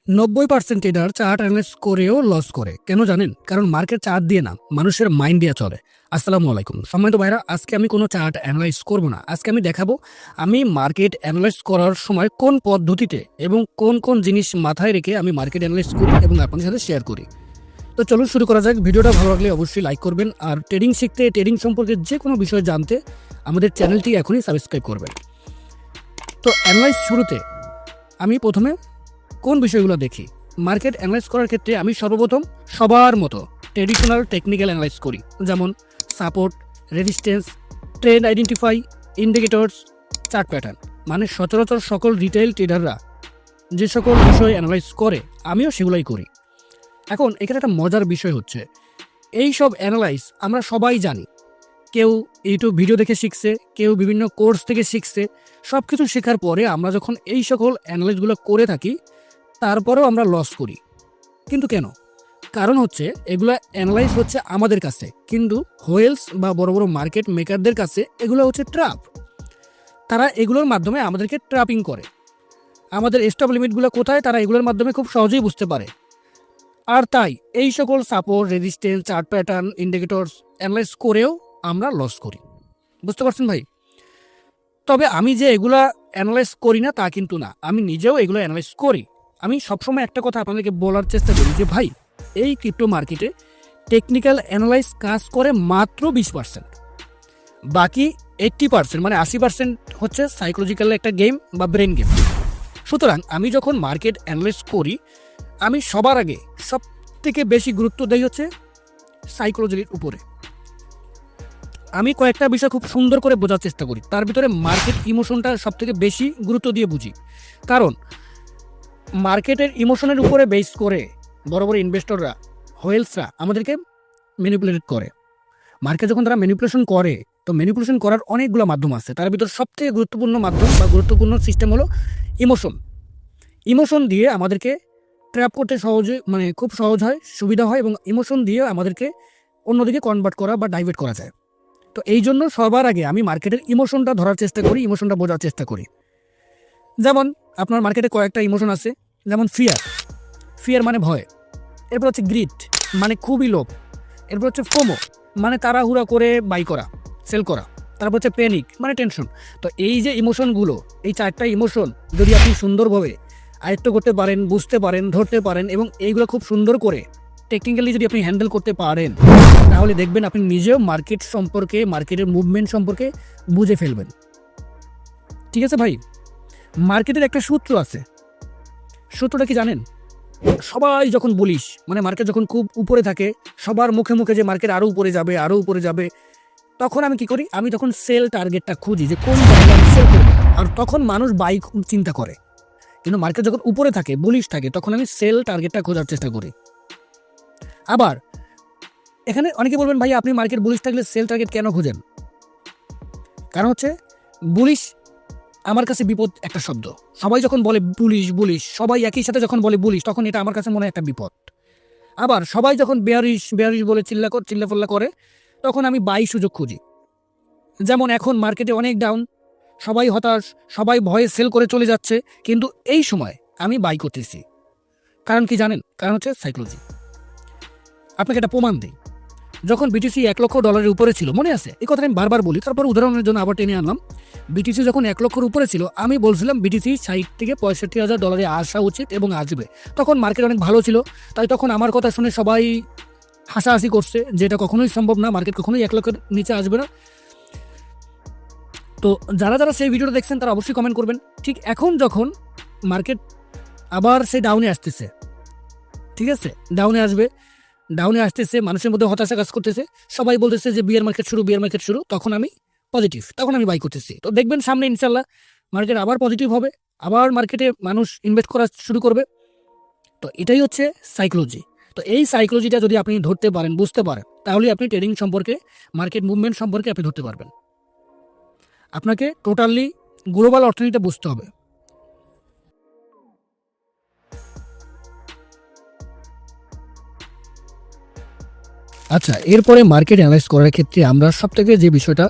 90% tedder chart analyse করেও loss করে। কেন জানেন? কারণ মার্কেট চার্ট দিয়ে না, মানুষের মাইন্ড দিয়ে চলে। আসসালামু আলাইকুম সম্মানিত ভাইরা, আজকে আমি কোনো চার্ট অ্যানালাইজ করব না। আজকে আমি দেখাবো আমি মার্কেট অ্যানালাইজ করার সময় কোন পদ্ধতিতে এবং কোন কোন জিনিস মাথায় রেখে আমি মার্কেট অ্যানালাইজ করি এবং আপনাদের সাথে শেয়ার করি। তো চলুন শুরু করা যাক। ভিডিওটা ভালো লাগলে অবশ্যই লাইক করবেন, আর ট্রেডিং শিখতে, ট্রেডিং সম্পর্কে যে কোনো বিষয় জানতে আমাদের চ্যানেলটি এখনই সাবস্ক্রাইব করবেন। তো অ্যানালাইজ শুরুতে আমি প্রথমে কোন বিষয়গুলো দেখি? মার্কেট অ্যানালাইজ করার ক্ষেত্রে আমি সর্বপ্রথম সবার মতো ট্রেডিশনাল টেকনিক্যাল অ্যানালাইজ করি, যেমন support, resistance, trend identify, indicators, chart pattern. মানে সচরাচর সকল রিটেল ট্রেডাররা যে সকল বিষয় অ্যানালাইজ করে আমিও সেগুলোই করি। এখন এখানে একটা মজার বিষয় হচ্ছে, এই সব অ্যানালাইজ আমরা সবাই জানি। কেউ ইউটিউব ভিডিও দেখে শিখছে, কেউ বিভিন্ন কোর্স থেকে শিখছে। সব কিছু শেখার পরে আমরা যখন এই সকল অ্যানালাইজগুলো করে থাকি, তারপরেও আমরা লস করি। কিন্তু কেন? কারণ হচ্ছে এগুলো অ্যানালাইজ হচ্ছে আমাদের কাছে, কিন্তু হোয়েলস বা বড় বড় মার্কেট মেকারদের কাছে এগুলো হচ্ছে ট্র্যাপ। তারা এগুলোর মাধ্যমে আমাদেরকে ট্র্যাপিং করে। আমাদের স্টপ লিমিটগুলো কোথায় তারা এগুলোর মাধ্যমে খুব সহজেই বুঝতে পারে। আর তাই এই সকল support, resistance, chart pattern, indicators analyse করেও আমরা লস করি। বুঝতে পারছেন ভাই? তবে আমি যে এগুলা অ্যানালাইজ করি না তা কিন্তু না, আমি নিজেও এগুলো অ্যানালাইজ করি। আমি সবসময় একটা কথা আপনাদেরকে বলার চেষ্টা করি যে ভাই, এই ক্রিপ্টো মার্কেটে টেকনিক্যাল অ্যানালাইজ কাজ করে মাত্র 20%, বাকি 80% মানে 80% হচ্ছে সাইকোলজিক্যাল একটা গেম বা ব্রেন গেম। সুতরাং আমি যখন মার্কেট অ্যানালাইজ করি, আমি সবার আগে সব থেকে বেশি গুরুত্ব দেই হচ্ছে সাইকোলজির উপরে। আমি কয়েকটা বিষয় খুব সুন্দর করে বোঝার চেষ্টা করি, তার ভিতরে মার্কেট ইমোশনটা সব থেকে বেশি গুরুত্ব দিয়ে বুঝি। কারণ মার্কেটের ইমোশনের উপরে বেস করে বড় বড় ইনভেস্টররা, হোয়েলসরা আমাদেরকে ম্যানিপুলেট করে। মার্কেট যখন তারা ম্যানিপুলেশন করে, তো ম্যানিপুলেশন করার অনেকগুলো মাধ্যম আছে। তার ভিতর সবথেকে গুরুত্বপূর্ণ মাধ্যম বা গুরুত্বপূর্ণ সিস্টেম হলো ইমোশন। ইমোশন দিয়ে আমাদেরকে ট্র্যাপ করতে খুব সহজ হয়, সুবিধা হয়, এবং ইমোশন দিয়ে আমাদেরকে অন্যদিকে কনভার্ট করা বা ডাইভার্ট করা যায়। তো এই জন্য সবার আগে আমি মার্কেটের ইমোশনটা ধরার চেষ্টা করি, ইমোশনটা বোঝার চেষ্টা করি। যেমন আপনার মার্কেটে কয়েকটা ইমোশন আছে, যেমন ফিয়ার মানে ভয়। এরপর হচ্ছে গ্রিড মানে খুবই লোভ। এরপর হচ্ছে ফোমো মানে তাড়াহুড়া করে বাই করা, সেল করা। তারপর হচ্ছে প্যানিক মানে টেনশন। তো এই যে ইমোশনগুলো, এই চারটা ইমোশন যদি আপনি সুন্দরভাবে আয়ত্ত করতে পারেন, বুঝতে পারেন, ধরতে পারেন, এবং এইগুলো খুব সুন্দর করে টেকনিক্যালি যদি আপনি হ্যান্ডেল করতে পারেন, তাহলে দেখবেন আপনি নিজেও মার্কেট সম্পর্কে, মার্কেটের মুভমেন্ট সম্পর্কে বুঝে ফেলবেন। ঠিক আছে ভাই? মার্কেটের একটা সূত্র আছে। সূত্রটা কি জানেন? সবাই যখন বলিস, মানে মার্কেট যখন খুব উপরে থাকে, সবার মুখে মুখে যে মার্কেট আরও উপরে যাবে, আরও উপরে যাবে, তখন আমি কি করি? আমি তখন সেল টার্গেটটা খুঁজি যে কোন জায়গায় আমি সেল করব। আর তখন মানুষ বাই চিন্তা করে। কিন্তু মার্কেট যখন উপরে থাকে, বুলিশ থাকে, তখন আমি সেল টার্গেটটা খোঁজার চেষ্টা করি। আবার এখানে অনেকে বলবেন, ভাই আপনি মার্কেট বুলিশ থাকলে সেল টার্গেট কেন খুঁজেন? কারণ হচ্ছে বুলিশ আমার কাছে বিপদ একটা শব্দ। সবাই যখন বলে বুলিশ, সবাই একই সাথে যখন বলে বুলিশ, তখন এটা আমার কাছে মনে হয় একটা বিপদ। আবার সবাই যখন বেয়ারিশ বলে চিল্লাফল্লা করে, তখন আমি বাই সুযোগ খুঁজি। যেমন এখন মার্কেটে অনেক ডাউন, সবাই হতাশ, সবাই ভয়ে সেল করে চলে যাচ্ছে, কিন্তু এই সময় আমি বাই করতেছি। কারণ কি জানেন? কারণ হচ্ছে সাইকোলজি। আপনাকে একটা প্রমাণ দিই। যখন বিটিসি $1 লক্ষ উপরে ছিল, মনে আছে? এই কথাটা আমি বারবার বলি, তারপর উদাহরণের জন্য আবার টেনে আনলাম। বিটিসি যখন $1 লক্ষের উপরে ছিল, আমি বলছিলাম বিটিসি $60 থেকে $65,000 আসা উচিত এবং আসবে। তখন মার্কেট অনেক ভালো ছিল, তাই তখন আমার কথা শুনে সবাই হাসাহাসি করছে যে এটা কখনোই সম্ভব না, মার্কেট কখনোই 1 লক্ষের নিচে আসবে না। তো যারা যারা সেই ভিডিওটা দেখছেন তারা অবশ্যই কমেন্ট করবেন। ঠিক এখন যখন মার্কেট আবার সে ডাউনে আসতেছে, ঠিক আছে, ডাউনে আসতেছে, মানুষের মধ্যে হতাশা কাজ করতেছে, সবাই বলতেছে যে বিয়ার মার্কেট শুরু, তখন আমি পজিটিভ, তখন আমি বাই করতেছি। তো দেখবেন সামনে ইনশাল্লাহ মার্কেট আবার পজিটিভ হবে, আবার মার্কেটে মানুষ ইনভেস্ট করা শুরু করবে। তো এটাই হচ্ছে সাইকোলজি। তো এই সাইকোলজিটা যদি আপনি ধরতে পারেন, বুঝতে পারেন, তাহলে আপনি ট্রেডিং সম্পর্কে, মার্কেট মুভমেন্ট সম্পর্কে আপনি ধরতে পারবেন। আপনাকে টোটালি গ্লোবাল অর্থনীতিটা বুঝতে হবে। আচ্ছা, এরপরে মার্কেট অ্যানালাইজ করার ক্ষেত্রে আমরা সবথেকে যে বিষয়টা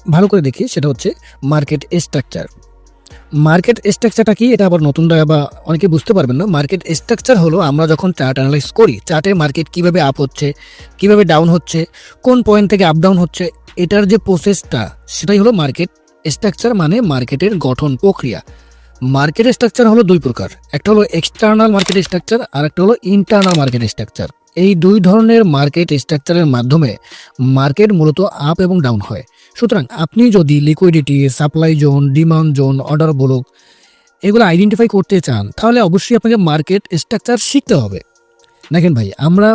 ভালো করে দেখি সেটা হচ্ছে মার্কেট স্ট্রাকচার। মার্কেট স্ট্রাকচারটা কি, এটা আবার নতুনরা বা অনেকে বুঝতে পারবেন না। মার্কেট স্ট্রাকচার হলো আমরা যখন চার্ট অ্যানালাইজ করি, চার্টে মার্কেট কিভাবে আপ হচ্ছে, কিভাবে ডাউন হচ্ছে, কোন পয়েন্ট থেকে আপ ডাউন হচ্ছে, এটার যে প্রসেসটা সেটাই হলো মার্কেট স্ট্রাকচার, মানে মার্কেটের গঠন প্রক্রিয়া। মার্কেট স্ট্রাকচার হলো দুই প্রকার, একটা হলো এক্সটার্নাল মার্কেট স্ট্রাকচার আর একটা হলো ইন্টারনাল মার্কেট স্ট্রাকচার। এই দুই ধরনের মার্কেট স্ট্রাকচারের মাধ্যমে মার্কেট মূলত আপ এবং ডাউন হয়। সুতরাং আপনি যদি liquidity, supply zone, demand zone, order block এগুলো আইডেন্টিফাই করতে চান, তাহলে অবশ্যই আপনাকে মার্কেট স্ট্রাকচার শিখতে হবে। দেখেন ভাই, আমরা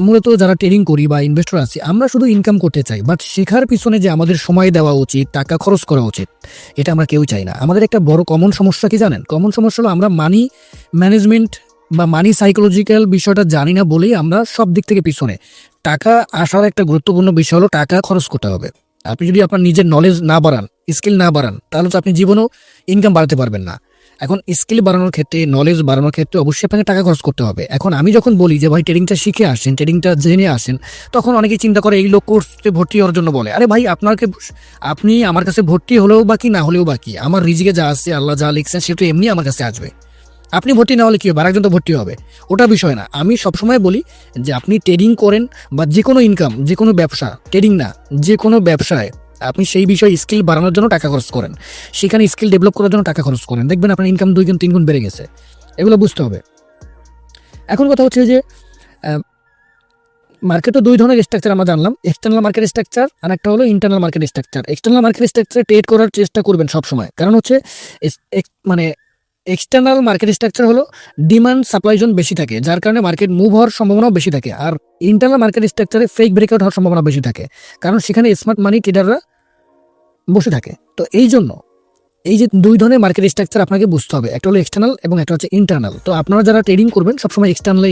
মূলত যারা ট্রেডিং করি বা ইনভেস্টর আছি, আমরা শুধু ইনকাম করতে চাই, বাট শেখার পিছনে যে আমাদের সময় দেওয়া উচিত, টাকা খরচ করা উচিত, এটা আমরা কেউ চাই না। আমাদের একটা বড় কমন সমস্যা কি জানেন? কমন সমস্যা হলো আমরা মানি ম্যানেজমেন্ট বা মানি সাইকোলজিক্যাল বিষয়টা জানি না বলেই আমরা সব দিক থেকে পিছনে। টাকা আসার একটা গুরুত্বপূর্ণ বিষয় হলো টাকা খরচ করতে হবে। আপনি যদি আপনার নিজের নলেজ না বাড়ান, স্কিল না বাড়ান, তাহলে তো আপনি জীবনেও ইনকাম বাড়াতে পারবেন না। এখন স্কিল বাড়ানোর ক্ষেত্রে, নলেজ বাড়ানোর ক্ষেত্রে অবশ্যই আপনাকে টাকা খরচ করতে হবে। এখন আমি যখন বলি যে ভাই ট্রেডিংটা শিখে আসেন, ট্রেডিংটা জেনে আসেন, তখন অনেকেই চিন্তা করে এই লোক কোর্সে ভর্তি হওয়ার জন্য বলে। আরে ভাই, আপনি আমার কাছে ভর্তি হলেও বাকি না হলেও বাকি, আমার রিজিকে যা আসছে, আল্লাহ যা লিখছেন সেটা এমনি আমার কাছে আসবে। আপনি ভর্তি না হলে কি হবে? আরেকজন তো ভর্তি হবে, ওটা বিষয় না। আমি সবসময় বলি যে আপনি ট্রেডিং করেন বা যে কোনো ইনকাম, যে কোনো ব্যবসা, ট্রেডিং না, যে কোনো ব্যবসায় আপনি সেই বিষয়ে স্কিল বাড়ানোর জন্য টাকা খরচ করেন, সেখানে স্কিল ডেভেলপ করার জন্য টাকা খরচ করেন, দেখবেন আপনার ইনকাম 2 গুণ 3 গুণ বেড়ে গেছে। এগুলো বুঝতে হবে। এখন কথা হচ্ছে যে মার্কেটও দুই ধরনের স্ট্রাকচার আমরা জানলাম, এক্সটার্নাল মার্কেট স্ট্রাকচার আর একটা হলো internal market structure. External market স্ট্রাকচারে ট্রেড করার চেষ্টা করবেন সবসময়, কারণ হচ্ছে মানে এক্সটার্নাল মার্কেট স্ট্রাকচার হলো ডিমান্ড সাপ্লাই জোন বেশি থাকে, যার কারণে মার্কেট মুভ হওয়ার সম্ভাবনাও বেশি থাকে। আর ইন্টারনাল মার্কেট স্ট্রাকচারে ফেক ব্রেকআউট হওয়ার সম্ভাবনা বেশি থাকে, কারণ সেখানে স্মার্ট মানি ট্রেডাররা বসে থাকে। তো এই জন্য এই যে দুই ধরনের মার্কেট স্ট্রাকচার আপনাকে বুঝতে হবে, একটা হলো এক্সটার্নাল এবং একটা হচ্ছে ইন্টারনাল। তো আপনারা যারা ট্রেডিং করবেন সবসময় এক্সটার্নালে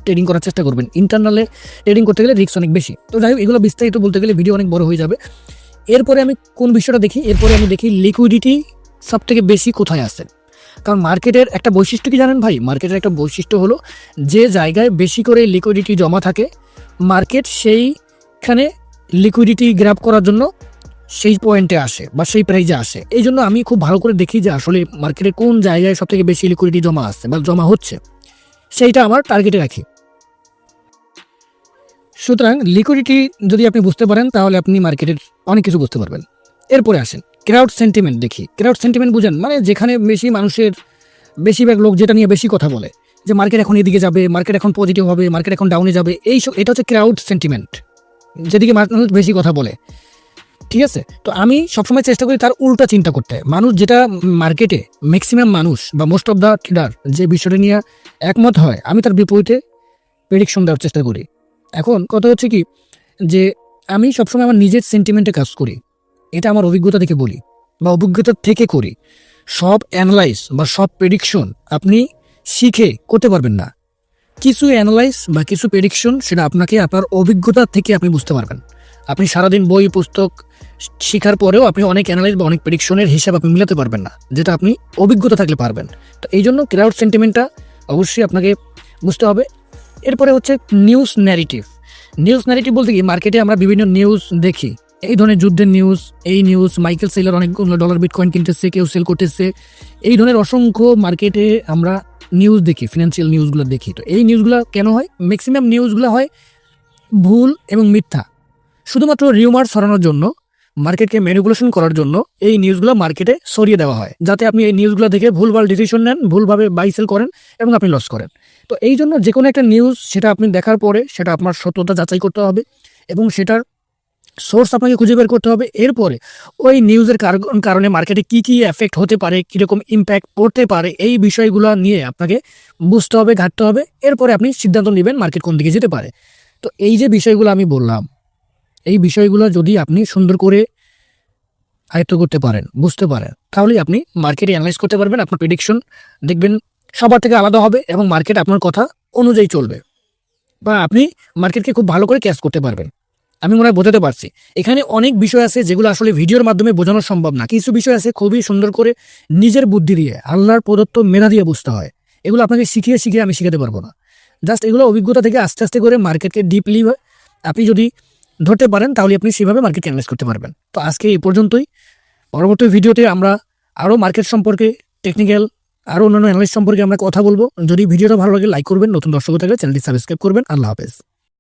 ট্রেডিং করার চেষ্টা করবেন, ইন্টারনালে ট্রেডিং করতে গেলে রিস্ক অনেক বেশি। তো যাই হোক, এগুলো বিস্তারিত বলতে গেলে ভিডিও অনেক বড় হয়ে যাবে। এরপরে আমি কোন বিষয়টা দেখি, এরপরে আমি দেখি লিকুইডিটি সব থেকে বেশি কোথায় আছে। কারণ মার্কেটের একটা বৈশিষ্ট্য কি জানেন ভাই? মার্কেটের একটা বৈশিষ্ট্য হলো যে জায়গায় বেশি করে লিকুইডিটি জমা থাকে, মার্কেট সেইখানে লিকুইডিটি গ্র্যাব করার জন্য সেই পয়েন্টে আসে বা সেই প্রাইজে আসে। এই জন্য আমি খুব ভালো করে দেখি যে আসলে মার্কেটে কোন জায়গায় সব থেকে বেশি লিকুইডিটি জমা আসছে বা জমা হচ্ছে, সেইটা আমার টার্গেটে রাখি। সুতরাং লিকুইডিটি যদি আপনি বুঝতে পারেন, তাহলে আপনি মার্কেটের অনেক কিছু বুঝতে পারবেন। এরপরে আসেন ক্রাউড সেন্টিমেন্ট দেখি। ক্রাউড সেন্টিমেন্ট বুঝেন? মানে যেখানে বেশি মানুষের, বেশিরভাগ লোক যেটা নিয়ে বেশি কথা বলে, যে মার্কেট এখন এদিকে যাবে, মার্কেট এখন পজিটিভ হবে, মার্কেট এখন ডাউনে যাবে, এইসব, এটা হচ্ছে ক্রাউড সেন্টিমেন্ট, যেদিকে মানুষ বেশি কথা বলে। ঠিক আছে? তো আমি সবসময় চেষ্টা করি তার উল্টা চিন্তা করতে। মানুষ যেটা মার্কেটে ম্যাক্সিমাম মানুষ বা মোস্ট অফ দ্য ট্রেডার যে বিষয়টা নিয়ে একমত হয়, আমি তার বিপরীতে প্রেডিকশন দেওয়ার চেষ্টা করি। এখন কথা হচ্ছে কি, যে আমি সবসময় আমার নিজের সেন্টিমেন্টে কাজ করি, এটা আমার অভিজ্ঞতা থেকে বলি বা অভিজ্ঞতা থেকে করি। সব অ্যানালাইজ বা সব প্রেডিকশন আপনি শিখে করতে পারবেন না। কিছু অ্যানালাইজ বা কিছু প্রেডিকশন সেটা আপনাকে আপনার অভিজ্ঞতা থেকে আপনি বুঝতে পারবেন। আপনি সারাদিন বই পুস্তক শেখার পরেও আপনি অনেক অ্যানালাইজ বা অনেক প্রেডিকশনের হিসাব আপনি মিলাতে পারবেন না, যেটা আপনি অভিজ্ঞতা থাকলে পারবেন। তো এই জন্য ক্রাউড সেন্টিমেন্টটা অবশ্যই আপনাকে বুঝতে হবে। এরপরে হচ্ছে নিউজ ন্যারেটিভ। নিউজ ন্যারেটিভ বলতে কি, মার্কেটে আমরা বিভিন্ন নিউজ দেখি, এই ধরনের যুদ্ধের নিউজ, এই নিউজ, মাইকেল সেলার অনেকগুলো ডলার বিটকয়েন কিনতেছে, কেউ সেল করতেছে, এই ধরনের অসংখ্য মার্কেটে আমরা নিউজ দেখি, ফিনান্সিয়াল নিউজগুলো দেখি। তো এই নিউজগুলো কেন হয়? ম্যাক্সিমাম নিউজগুলো হয় ভুল এবং মিথ্যা, শুধুমাত্র রিউমার ছড়ানোর জন্য, মার্কেটকে ম্যানিপুলেশন করার জন্য এই নিউজগুলো মার্কেটে ছড়িয়ে দেওয়া হয়, যাতে আপনি এই নিউজগুলো দেখে ভুলভাল ডিসিশন নেন, ভুলভাবে বাই সেল করেন এবং আপনি লস করেন। তো এই জন্য যে কোনো একটা নিউজ, সেটা আপনি দেখার পরে সেটা আপনার সত্যতা যাচাই করতে হবে এবং সেটার সোর্স আপনাকে খুঁজে বের করতে হবে। এরপরে ওই নিউজের কারণে মার্কেটে কি কি এফেক্ট হতে পারে, কীরকম ইম্প্যাক্ট পড়তে পারে, এই বিষয়গুলো নিয়ে আপনাকে বুঝতে হবে, ঘাটতে হবে। এরপরে আপনি সিদ্ধান্ত নেবেন মার্কেট কোন দিকে যেতে পারে। তো এই যে বিষয়গুলো আমি বললাম, এই বিষয়গুলো যদি আপনি সুন্দর করে আয়ত্ত করতে পারেন, বুঝতে পারেন, তাহলেই আপনি মার্কেটে অ্যানালাইজ করতে পারবেন। আপনার প্রেডিকশন দেখবেন সবার থেকে আলাদা হবে এবং মার্কেট আপনার কথা অনুযায়ী চলবে, বা আপনি মার্কেটকে খুব ভালো করে ক্যাচ করতে পারবেন। আমি মনে হয় বোঝাতে পারছি। এখানে অনেক বিষয় আছে যেগুলো আসলে ভিডিওর মাধ্যমে বোঝানো সম্ভব না। কিছু বিষয় আছে খুবই সুন্দর করে নিজের বুদ্ধি দিয়ে, আল্লাহর প্রদত্ত মেধা দিয়ে বুঝতে হয়। এগুলো আপনাকে শিখিয়ে শিখিয়ে আমি শিখাতে পারবো না। জাস্ট এগুলো অভিজ্ঞতা থেকে আস্তে আস্তে করে মার্কেটকে ডিপলি আপনি যদি ধরতে পারেন, তাহলে আপনি সেভাবে মার্কেট অ্যানালাইজ করতে পারবেন। তো আজকে এই পর্যন্তই। পরবর্তী ভিডিওতে আমরা আরও মার্কেট সম্পর্কে টেকনিক্যাল আরও অন্যান্য অ্যানালিস্ট সম্পর্কে আমরা কথা বলবো। যদি ভিডিওটা ভালো লাগে লাইক করবেন, নতুন দর্শক থাকলে চ্যানেলটি সাবস্ক্রাইব করবেন। আল্লাহ হাফেজ।